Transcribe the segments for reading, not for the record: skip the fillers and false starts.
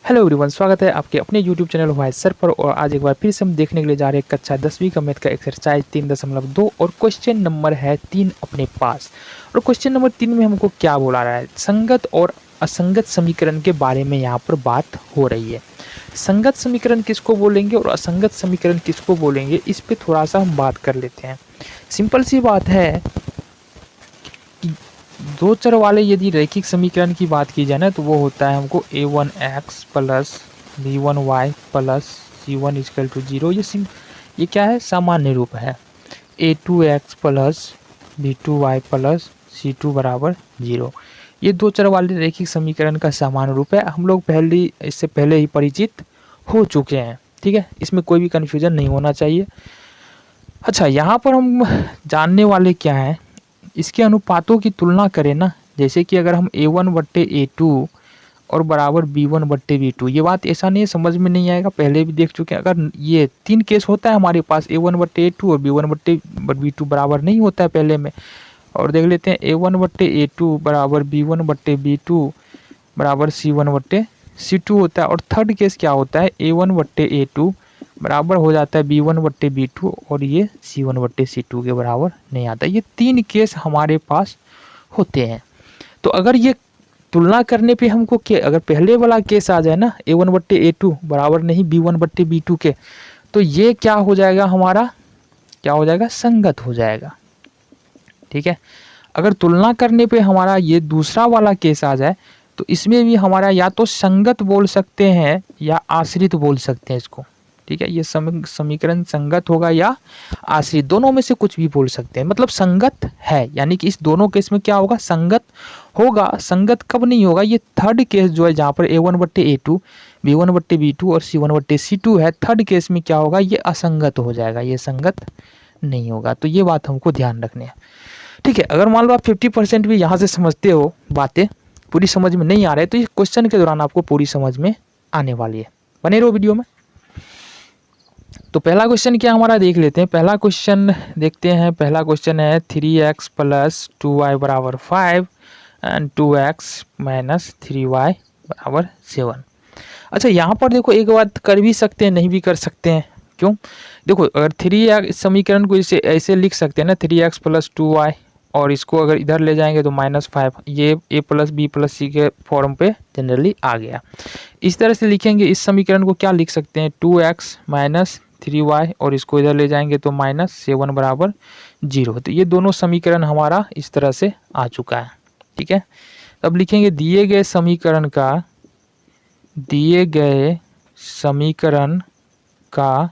Hello everyone, स्वागत है आपके अपने यूट्यूब चैनल वाइस सर पर। और आज एक बार फिर से हम देखने के लिए जा रहे हैं कक्षा 10वीं का मैथ का एक्सरसाइज 3.2 और क्वेश्चन नंबर है 3 अपने पास। और क्वेश्चन नंबर 3 में हमको क्या बोला रहा है, संगत और असंगत समीकरण के बारे में यहाँ पर बात हो रही है। संगत समीकरण किसको बोलेंगे और असंगत समीकरण किसको बोलेंगे, इस पर थोड़ा सा हम बात कर लेते हैं। सिंपल सी बात है कि दो चर वाले यदि रैखिक समीकरण की बात की जाए ना, तो वो होता है हमको a1x plus b1y plus c1 equal to 0। ये क्या है, सामान्य रूप है। a2x plus b2y plus c2 बराबर 0। ये दो चर वाले रैखिक समीकरण का सामान्य रूप है। हम लोग इससे पहले ही परिचित हो चुके हैं, ठीक है। इसमें कोई भी कन्फ्यूजन नहीं होना चाहिए। अच्छा, यहाँ पर हम जानने वाले क्या है, इसके अनुपातों की तुलना करें ना। जैसे कि अगर हम a1/a2 और बराबर b1/b2, ये बात ऐसा नहीं है समझ में नहीं आएगा, पहले भी देख चुके हैं। अगर ये 3 केस होता है हमारे पास, a1/a2 और b1/b2 बराबर नहीं होता है पहले में। और देख लेते हैं a1/a2 बराबर b1/b2 बराबर c1/c2 होता है। और थर्ड केस क्या होता है, a1/a2 बराबर हो जाता है b1/b2 और ये c1/c2 के बराबर नहीं आता। ये 3 केस हमारे पास होते हैं। तो अगर ये तुलना करने पे हमको अगर पहले वाला केस आ जाए ना, a1/a2 बराबर नहीं b1/b2 के, तो ये क्या हो जाएगा, हमारा क्या हो जाएगा, संगत हो जाएगा, ठीक है। अगर तुलना करने पे हमारा ये दूसरा वाला केस आ जाए, तो इसमें भी हमारा या तो संगत बोल सकते हैं या आश्रित बोल सकते हैं इसको, ठीक है। ये समीकरण संगत होगा या आश्रित, दोनों में से कुछ भी बोल सकते हैं। मतलब संगत है, यानी कि इस दोनों केस में क्या होगा, संगत होगा। संगत कब नहीं होगा, ये थर्ड केस जो है जहाँ पर a1/a2 b1/b2 और c1/c2 है, थर्ड केस में क्या होगा, ये असंगत हो जाएगा, ये संगत नहीं होगा। तो ये बात हमको ध्यान रखनी है, ठीक है। अगर मान लो आप 50% भी यहाँ से समझते हो, बातें पूरी समझ में नहीं आ रहे, तो ये क्वेश्चन के दौरान आपको पूरी समझ में आने वाली है। बने रहो वीडियो में। तो पहला क्वेश्चन क्या हमारा देख लेते हैं। पहला क्वेश्चन देखते हैं। पहला क्वेश्चन है 3x प्लस 2y बराबर 5 एंड 2x माइनस 3y बराबर 7। अच्छा, यहाँ पर देखो एक बात कर भी सकते हैं, नहीं भी कर सकते हैं। क्यों? देखो, अगर 3x समीकरण को इसे ऐसे लिख सकते हैं ना, 3x प्लस 2y, और इसको अगर इधर ले जाएंगे तो -5, ये a प्लस बी प्लस सी के फॉर्म पे जनरली आ गया। इस तरह से लिखेंगे इस समीकरण को, क्या लिख सकते हैं, 2x माइनस 3y, और इसको इधर ले जाएंगे तो -7 बराबर 0। तो ये दोनों समीकरण हमारा इस तरह से आ चुका है, ठीक है। अब लिखेंगे दिए गए समीकरण का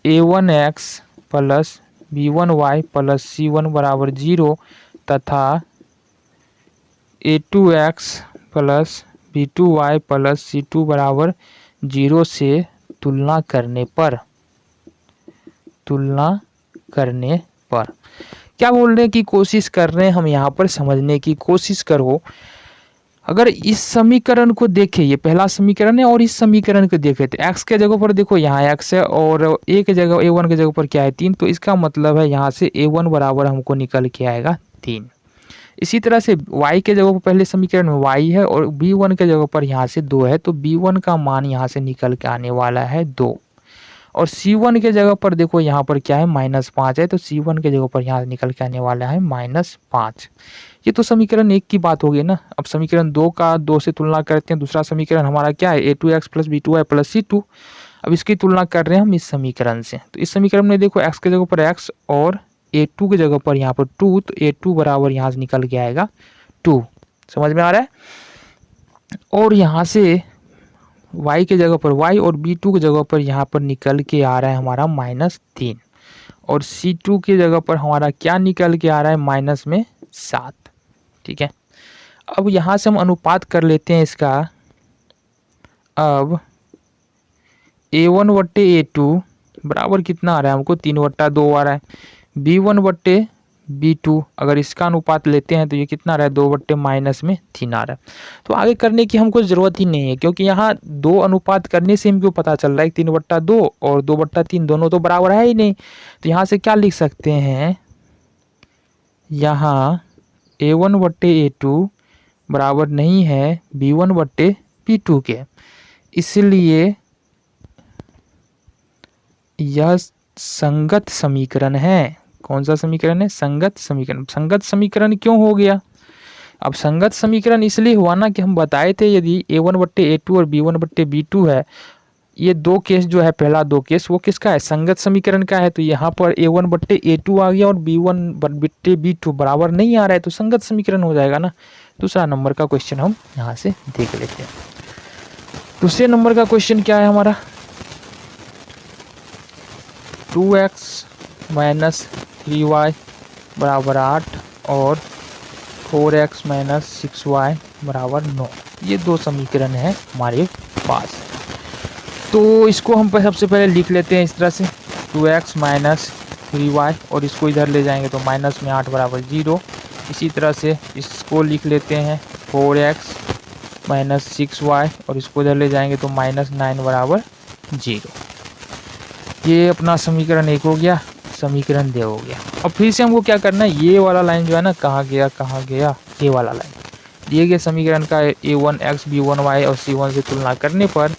a1x plus b1y plus c1 बराबर 0 तथा a2x plus b2y plus c2 बराबर 0 से तुलना करने पर क्या बोल रहे हैं कि कोशिश कर रहे हैं हम यहाँ पर समझने की कोशिश करो। अगर इस समीकरण को देखें, ये पहला समीकरण है, और इस समीकरण को देखें तो x के जगह पर देखो यहाँ x है, और a के जगह a1 के जगह पर क्या है, 3। तो इसका मतलब है यहाँ से a1 बराबर हमको निकल के आएगा 3। इसी तरह से y के जगह पर पहले समीकरण में y है, और b1 के जगह पर यहाँ से 2 है, तो b1 का मान यहाँ से निकल के आने वाला है 2। और c1 के जगह पर देखो यहाँ पर क्या है, -5 है, तो c1 के जगह पर यहाँ निकल के आने वाला है -5। ये तो समीकरण 1 की बात होगी ना। अब समीकरण 2 का 2 से तुलना करते हैं। दूसरा समीकरण हमारा क्या है, a2x plus b2y plus c2। अब इसकी तुलना कर रहे हैं हम इस समीकरण से। तो इस समीकरण में देखो x के जगह पर x और a2 के जगह पर यहाँ पर 2, तो a2 बराबर यहाँ से निकल के आएगा 2। समझ में आ रहा है। और यहाँ से y के जगह पर y और b2 की जगह पर यहाँ पर निकल के आ रहा है हमारा -3, और c2 की जगह पर हमारा क्या निकल के आ रहा है, -7, ठीक है। अब यहाँ से हम अनुपात कर लेते हैं इसका। अब a1/a2 बराबर कितना आ रहा है हमको, 3/2 आ रहा है। b1/b2 अगर इसका अनुपात लेते हैं तो ये कितना आ रहा है, 2/-3 आ रहा है। तो आगे करने की हमको ज़रूरत ही नहीं है, क्योंकि यहाँ 2 अनुपात करने से हमको पता चल रहा है 3/2 और 2/3 दोनों तो बराबर है ही नहीं। तो यहाँ से क्या लिख सकते हैं, यहाँ a1/a2 बराबर नहीं है b1/b2 के। इसलिए यह संगत समीकरण है। कौन सा समीकरण है? संगत समीकरण। संगत समीकरण क्यों हो गया? अब संगत समीकरण इसलिए हुआ ना कि हम बताए थे यदि a1/a2 और b1/b2 है, ये दो केस जो है, पहला दो केस वो किसका है? संगत समीकरण का है। तो यहाँ पर a1/a2 आ गया और b1/b2 बराबर नहीं आ रहा है, तो संगत समीकरण हो जाएगा ना। दूसरा नंबर का क्वेश्चन हम यहाँ से देख लेते हैं। दूसरे नंबर का क्वेश्चन क्या है हमारा? 2x माइनस 3y बराबर 8 और 4x माइनस 6y बराबर 9। ये दो समीकरण है हमारे पास। तो इसको हम सबसे पहले लिख लेते हैं इस तरह से, 2x माइनस 3y और इसको इधर ले जाएंगे तो माइनस में 8 बराबर 0। इसी तरह से इसको लिख लेते हैं 4x माइनस 6y और इसको इधर ले जाएंगे तो माइनस 9 बराबर 0। ये अपना समीकरण 1 हो गया, समीकरण 2 हो गया। अब फिर से हमको क्या करना है, ये वाला लाइन जो है ना, कहाँ गया, ये वाला लाइन। दिए गए समीकरण का a1x b1y और c1 से तुलना करने पर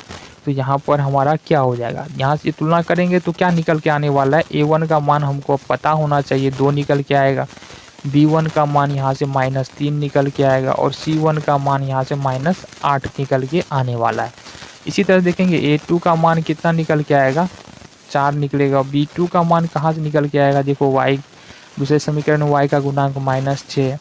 तो यहाँ पर हमारा क्या हो जाएगा, यहाँ से तुलना करेंगे तो क्या निकल के आने वाला है? a1 का मान हमको पता होना चाहिए, 2 निकल के आएगा। b1 का मान यहाँ से -3 निकल के आएगा और c1 का मान यहाँ से -8 निकल के आने वाला है। इसी तरह देखेंगे a2 का मान कितना निकल के आएगा, 4 निकलेगा। b2 का मान कहाँ से निकल के आएगा? देखो y, दूसरे समीकरण में y का गुणांक -6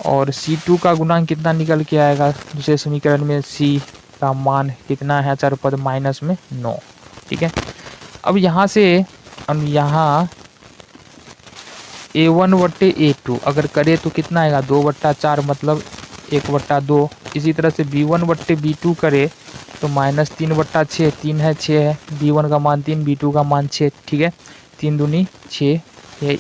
और c2 का गुणांक कितना निकल के आएगा? दूसरे समीकरण में c का मान कितना है, अचर पद माइनस में 9। ठीक है, अब यहाँ से हम यहाँ a1/a2 अगर करें तो कितना आएगा, 2/4 मतलब 1/2। इसी तरह से b1/b2 करे तो -3/6, 3 है 6 है, b1 का मान 3, b2 का मान 6। ठीक है, 3 दूनी 6,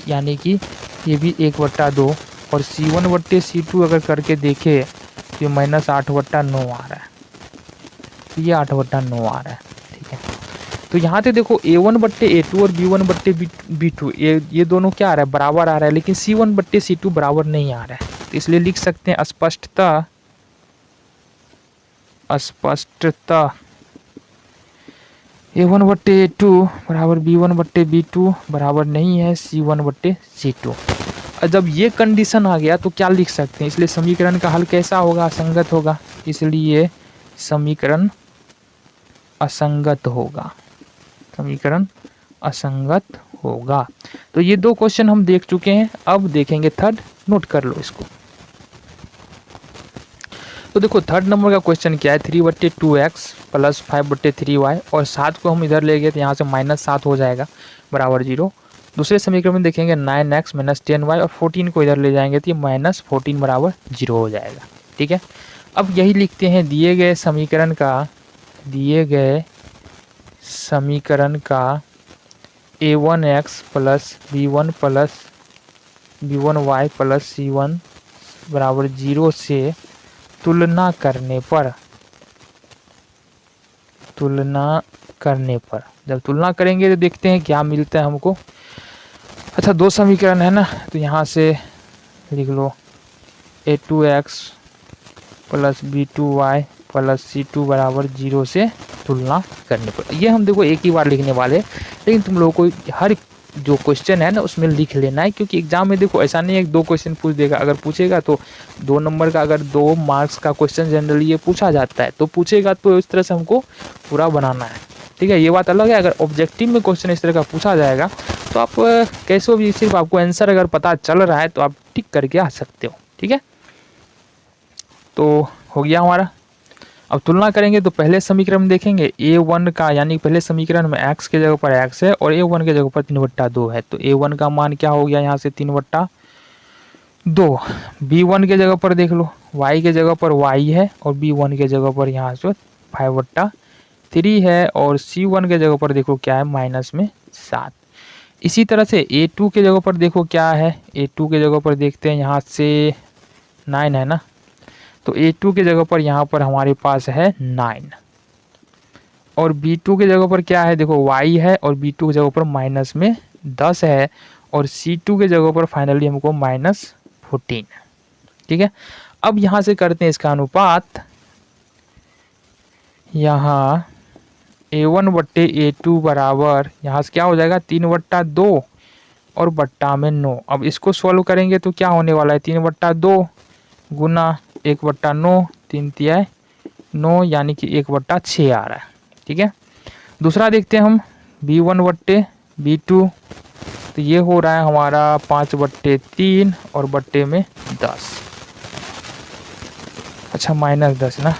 यानी कि ये भी 1/2। और c1/c2 अगर करके देखे तो ये -8/9 आ रहा है, ये 8/9 आ रहा है। ठीक है, तो यहाँ से देखो a1/a2 और b1/b2 ये दोनों क्या आ रहा है, बराबर आ रहा है, लेकिन c1/c2 बराबर नहीं आ रहा है। तो इसलिए लिख सकते हैं स्पष्टता a1/a2 बराबर b1/b2 बराबर नहीं है c1/c2। और जब ये कंडीशन आ गया तो क्या लिख सकते हैं, इसलिए समीकरण का हल कैसा होगा, असंगत होगा, इसलिए समीकरण असंगत होगा, समीकरण असंगत होगा। तो ये दो क्वेश्चन हम देख चुके हैं। अब देखेंगे थर्ड, नोट कर लो इसको। तो देखो थर्ड नंबर का क्वेश्चन क्या है, 3/2x प्लस 5/3y और 7 को हम इधर ले गए तो यहाँ से -7 हो जाएगा बराबर 0। दूसरे समीकरण में देखेंगे 9x माइनस 10y और 14 को इधर ले जाएंगे तो ये -14 बराबर 0 हो जाएगा। ठीक है, अब यही लिखते हैं, दिए गए समीकरण का a1x plus b1y plus c1 बराबर 0 से तुलना करने पर जब तुलना करेंगे तो देखते हैं क्या मिलता है हमको। अच्छा, दो समीकरण है ना, तो यहाँ से लिख लो a2x plus b2y plus c2 बराबर 0 से तुलना करने पर। ये हम देखो एक ही बार लिखने वाले, लेकिन तुम लोगों को हर जो क्वेश्चन है ना उसमें लिख लेना है, क्योंकि एग्जाम में देखो ऐसा नहीं है कि 2 क्वेश्चन पूछ देगा। अगर पूछेगा तो 2 नंबर का, अगर 2 मार्क्स का क्वेश्चन जनरली ये पूछा जाता है, तो पूछेगा तो इस तरह से हमको पूरा बनाना है। ठीक है, ये बात अलग है। अगर ऑब्जेक्टिव में क्वेश्चन इस तरह का पूछा जाएगा तो आप कैसे भी, सिर्फ आपको आंसर अगर पता चल रहा है तो आप टिक करके आ सकते हो। ठीक है, तो हो गया हमारा। अब तुलना करेंगे तो पहले समीकरण में देखेंगे a1 का, यानी पहले समीकरण में x के जगह पर x है और a1 के जगह पर 3/2 है, तो a1 का मान क्या हो गया यहाँ से 3/2। b1 के जगह पर देख लो, y के जगह पर y है और b1 के जगह पर यहाँ से 5/3 है और c1 के जगह पर देखो क्या है, -7। इसी तरह से a2 के जगह पर देखो क्या है, a2 के जगह पर देखते हैं यहाँ से 9 है ना, तो a2 के जगह पर यहाँ पर हमारे पास है 9 और b2 के जगह पर क्या है, देखो y है और b2 के जगह पर -10 है और c2 के जगह पर फाइनली हमको -14। ठीक है, अब यहाँ से करते हैं इसका अनुपात। यहाँ A1/A2 बराबर यहाँ से क्या हो जाएगा 3/2 और बट्टा में 9। अब इसको सॉल्व करेंगे तो क्या होने वाला है 3/2 गुना 1/9, 3 तिया 9 यानी कि 1/6 आ रहा है। ठीक है, दूसरा देखते हैं हम B1/B2, तो ये हो रहा है हमारा 5/3 और बट्टे में 10। अच्छा -10 ना,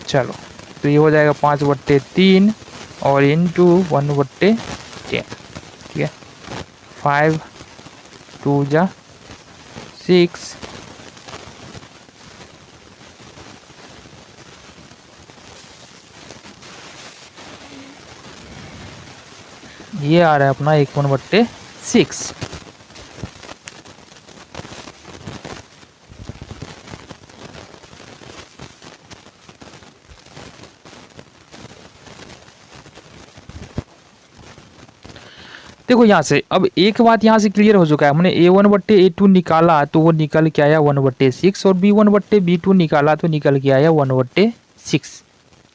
चलो तो ये हो जाएगा 5/3 और इंटू 1/10। ठीक है, 5 2 जा 6 ये आ रहा है अपना 1/6। देखो यहाँ से अब एक बात यहाँ से क्लियर हो चुका है, हमने A1/A2 निकाला तो वो निकल के आया 1/6 और B1/B2 निकाला तो निकल के आया 1/6।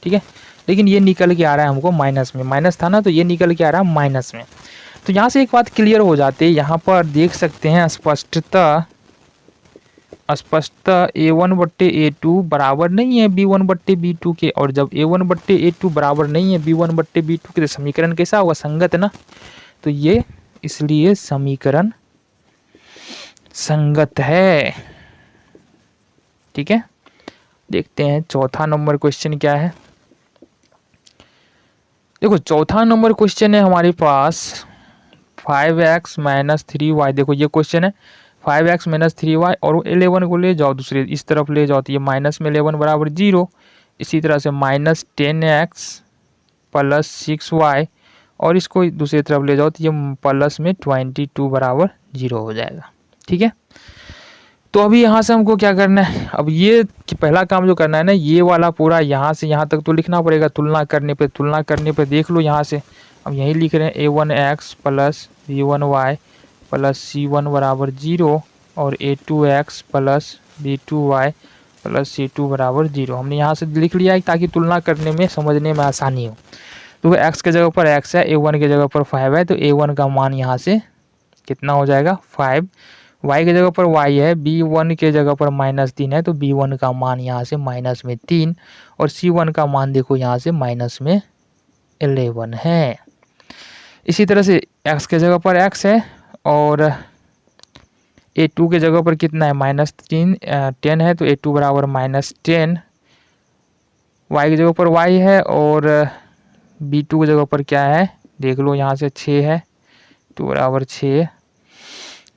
ठीक है, लेकिन ये निकल के आ रहा है हमको माइनस में, माइनस था ना तो ये निकल के आ रहा है माइनस में। तो यहाँ से एक बात क्लियर हो जाती है, यहाँ पर देख सकते हैं स्पष्टतः A1/A2 बराबर नहीं है B1/B2 के, और जब A1/A2 बराबर नहीं है B1/B2 के तो समीकरण कैसा होगा, संगत ना। तो ये इसलिए समीकरण संगत है। ठीक है, देखते हैं चौथा नंबर क्वेश्चन क्या है। देखो चौथा नंबर क्वेश्चन है हमारे पास 5x - 3y। देखो ये क्वेश्चन है 5x - 3y और 11 को ले जाओ दूसरे इस तरफ ले जाओ तो ये माइनस में 11 बराबर 0। इसी तरह से -10x + 6y और इसको दूसरी तरफ ले जाओ तो ये प्लस में 22 बराबर 0 हो जाएगा। ठीक है, तो अभी यहाँ से हमको क्या करना है, अब ये पहला काम जो करना है ना, ये वाला पूरा यहाँ से यहाँ तक तो लिखना पड़ेगा। तुलना करने पे देख लो यहाँ से, अब यही लिख रहे हैं A1x + B1y + C1 बराबर 0 और A2x + B2y + C2 बराबर 0। हमने यहाँ से लिख लिया है ताकि तुलना करने में समझने में आसानी हो। तो x के जगह पर x है, A1 के जगह पर 5 है, तो A1 का मान यहाँ से कितना हो जाएगा 5। y के जगह पर y है, B1 के जगह पर -3 है तो B1 का मान यहाँ से -3 और C1 का मान देखो यहाँ से -11 है। इसी तरह से x के जगह पर x है और A2 के जगह पर कितना है -10 है तो A2 बराबर -10। y के जगह पर y है और B2 की जगह पर क्या है देख लो यहाँ से 6 है, 2 बराबर 6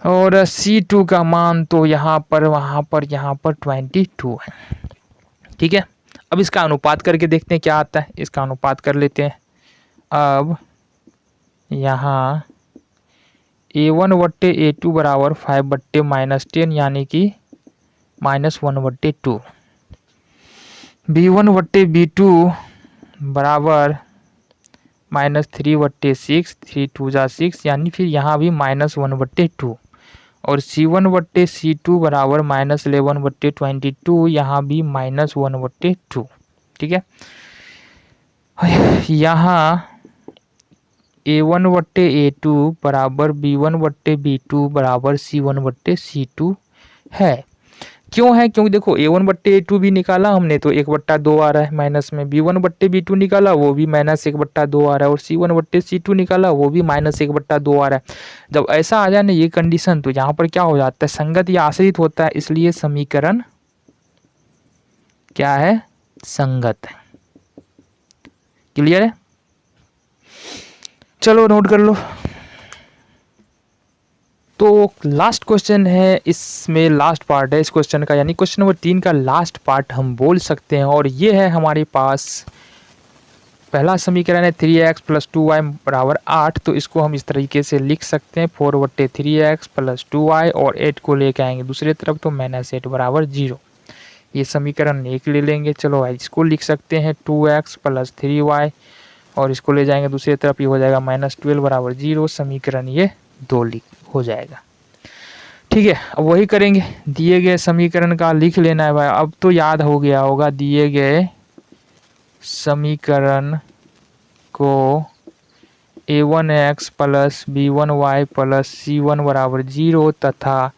और C2 का मान तो यहाँ पर 22 है। ठीक है, अब इसका अनुपात करके देखते हैं क्या आता है। इसका अनुपात कर लेते हैं। अब यहाँ A1/A2 बराबर 5/-10 यानी कि -1/2। B1/B2 बराबर -3/6, 3 2 जा 6 यानी फिर यहाँ भी -1/2 और C1/C2 बराबर -11/22 यहाँ भी -1/2। ठीक है, यहाँ A1/A2 बराबर B1/B2 बराबर C1/C2 है। क्यों है, क्योंकि देखो A1/A2 भी निकाला हमने तो 1/2 आ रहा है माइनस में, B1/B2 निकाला वो भी -1/2 आ रहा है और C1/C2 निकाला वो भी -1/2 आ रहा है। जब ऐसा आ जाए ना ये कंडीशन तो यहाँ पर क्या हो जाता है, संगत या आश्रित होता है, इसलिए समीकरण क्या है, संगत है। क्लियर है, चलो नोट कर लो। तो लास्ट क्वेश्चन है, इसमें लास्ट पार्ट है इस क्वेश्चन का, यानी क्वेश्चन नंबर 3 का लास्ट पार्ट हम बोल सकते हैं और ये है हमारे पास पहला समीकरण है 3x + 2y बराबर 8। तो इसको हम इस तरीके से लिख सकते हैं 4/3x + 2y और 8 को लेके आएंगे दूसरी तरफ तो -8 बराबर 0। ये समीकरण 1 ले लेंगे। चलो भाई इसको लिख सकते हैं 2x + 3y और इसको ले जाएंगे दूसरी तरफ, ये हो जाएगा -12 बराबर 0। समीकरण ये 2 हो जाएगा। ठीक है, अब वही करेंगे, दिए गए समीकरण का लिख लेना है भाई। अब तो याद हो गया होगा, दिए गए समीकरण को a1x plus b1y plus c1 बराबर 0 तथा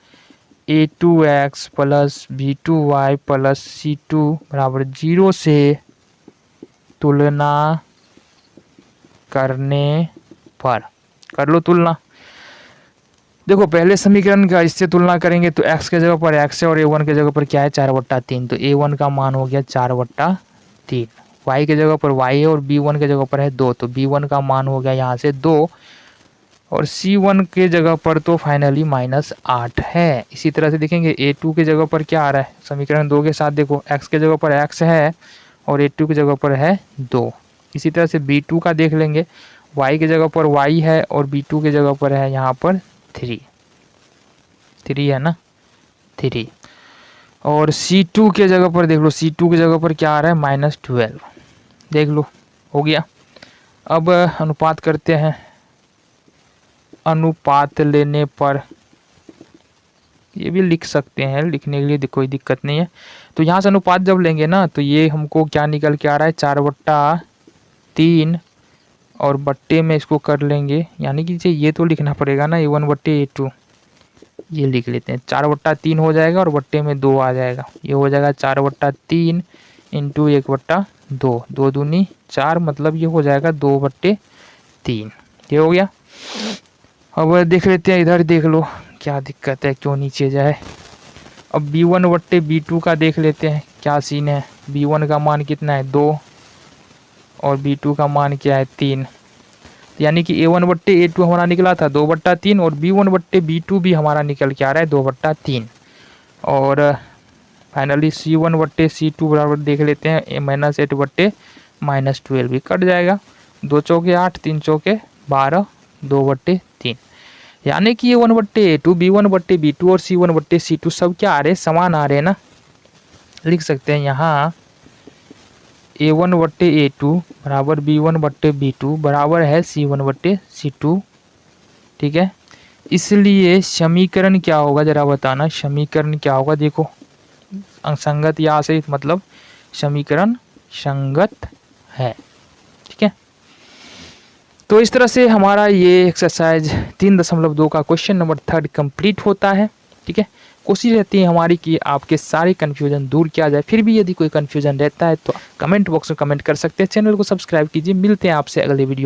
a2x plus b2y plus c2 बराबर 0 से तुलना करने पर। कर लो तुलना। देखो पहले समीकरण का इससे तुलना करेंगे तो x के जगह पर x है और a1 के जगह पर क्या है 4/3, तो a1 का मान हो गया 4/3। y के जगह पर y है और b1 के जगह पर है 2, तो b1 का मान हो गया यहाँ से 2 और c1 के जगह पर तो फाइनली -8 है। इसी तरह से देखेंगे a2 के जगह पर क्या आ रहा है समीकरण 2 के साथ, देखो x के जगह पर x है और a2 की जगह पर है 2। इसी तरह से b2 का देख लेंगे, y के जगह पर y है और b2 के जगह पर है यहाँ पर 3 है ना 3। और c2 के जगह पर देख लो, c2 की जगह पर क्या आ रहा है -12, देख लो हो गया। अब अनुपात करते हैं। अनुपात लेने पर ये भी लिख सकते हैं, लिखने के लिए कोई दिक्कत नहीं है। तो यहाँ से अनुपात जब लेंगे ना तो ये हमको क्या निकल के आ रहा है 4/3 और बट्टे में इसको कर लेंगे, यानी कि ये तो लिखना पड़ेगा ना a1/a2, ये लिख लेते हैं 4/3 हो जाएगा और बट्टे में 2 आ जाएगा, ये हो जाएगा 4/3 इंटू 1/2, 2 दूनी 4, मतलब ये हो जाएगा 2/3। ये हो गया। अब देख लेते हैं इधर, देख लो क्या दिक्कत है, क्यों नीचे जाए। अब b1/b2 का देख लेते हैं क्या सीन है। b1 का मान कितना है 2 और b2 का मान क्या है 3, यानी कि a1/a2 हमारा निकला था 2/3 और b1/b2 भी हमारा निकल के आ रहा है 2/3। और फाइनली c1/c2 बराबर देख लेते हैं -8/-12 भी कट जाएगा, 2 चौके 8, 3 चौके 12, 2/3, यानी कि a1/a2, b1/b2 और c1/c2 सब क्या आ रहे हैं समान आ रहे हैं ना। लिख सकते हैं यहाँ a1/a2 बराबर b1/b2 बराबर है c1/c2, ठीक है। इसलिए समीकरण क्या होगा जरा बताना, समीकरण क्या होगा। देखो असंगत या से मतलब समीकरण संगत है, ठीक है। तो इस तरह से हमारा ये एक्सरसाइज 3.2 का क्वेश्चन नंबर 3 कंप्लीट होता है, ठीक है। कोशिश रहती है हमारी कि आपके सारे कन्फ्यूजन दूर किया जाए। फिर भी यदि कोई कन्फ्यूजन रहता है तो कमेंट बॉक्स में कमेंट कर सकते हैं। चैनल को सब्सक्राइब कीजिए। मिलते हैं आपसे अगले वीडियो।